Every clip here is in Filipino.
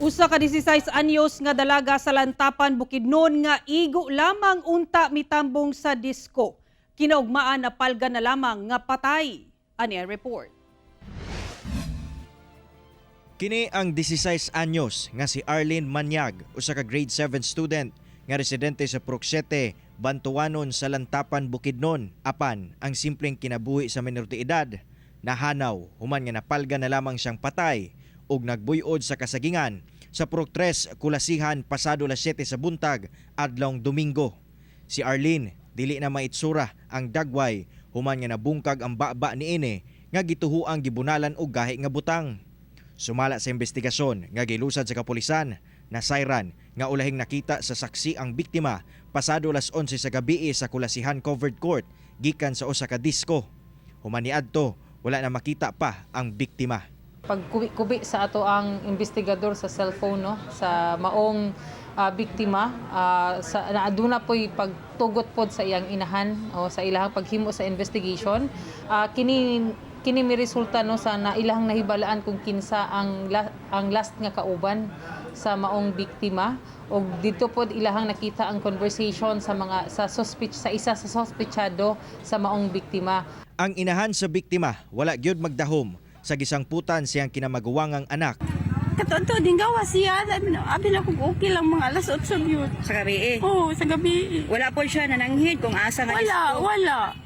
Usa ka 16 anyos nga dalaga sa Lantapan, Bukidnon nga igo lamang unta mitambong sa disko. Kinaugmaan na palga na lamang nga patay. Ani ang report. Kini ang 16 anyos nga si Arlene Manyag, usa ka grade 7 student nga residente sa Purok 7, Bantuanon sa Lantapan, Bukidnon. Apan ang simpleng kinabuhi sa menor de edad nahanaw human nga napalga na lamang siyang patay ug nagbuyod sa kasagingan sa Purok 3, Kulasihan pasado alas 7 sa buntag adlawng Domingo. Si Arlene dili na maitsura ang dagway human nga nabungkag ang baba niini nga gituhuang gibunalan og gahi nga butang. Sumala sa investigasyon nga gilusad sa kapulisan, nasayran nga ulahing nakita sa saksi ang biktima pasado alas 11 sa gabi sa Kulasihan Covered Court gikan sa usa ka disko. Human niadto wala na makita pa ang biktima. Pagkubi sa ato ang investigador sa cellphone no sa maong biktima sa naaduna po'y pagtugot pod sa iyang inahan o sa ilahang paghimo sa investigation. Kini mi resulta no sa ilahang nahibalaan kung kinsa ang last nga kauban sa maong biktima og dito pod ilahang nakita ang conversation sa isa sa sospechado sa maong biktima. Ang inahan sa biktima wala gyud magdahom sa gisangputan siyang kinamaguwangang anak. Kato din gawa siya, abi na kung okay lang mga alas 8 yun. Sa gabi Oo, sa gabi. Wala po siya nananghid kung asa nga Wala.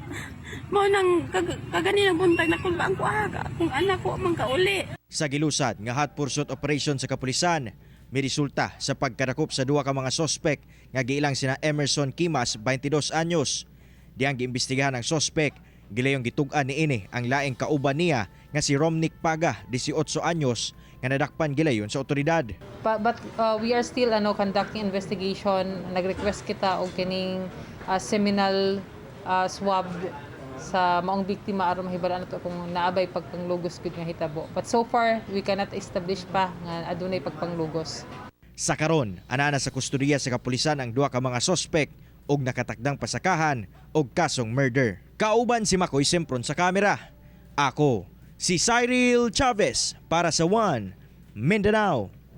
Mo nang kaganinang buntag na kung bang kuaga, kung anak ko man kauli. Sa gilusad nga hot pursuit operation sa kapulisan, may resulta sa pagkadakop sa duha ka mga sospek nga giilang sina Emerson Kimas, 22 anyos. Diyang giimbestigahan ang sospek, gilayong gitug-an niini ang laing kauban niya nga si Romnick Paga, 18 anyos, nga nadakpan gilayon sa otoridad. But we are still conducting investigation. Nag-request kita og kining seminal swab sa maong biktima aron mahibalaan nato kung naabay pagpanglugos gid nga hitabo. But so far we cannot establish pa nga adunay pagpanglugos. Sa karon, anana sa kustudiya sa kapulisan ang duha ka mga sospek og nakatakdang pasakahan og kasong murder. Kauban si Makoy Sempron sa kamera. Ako si Cyril Chavez para sa One Mindanao.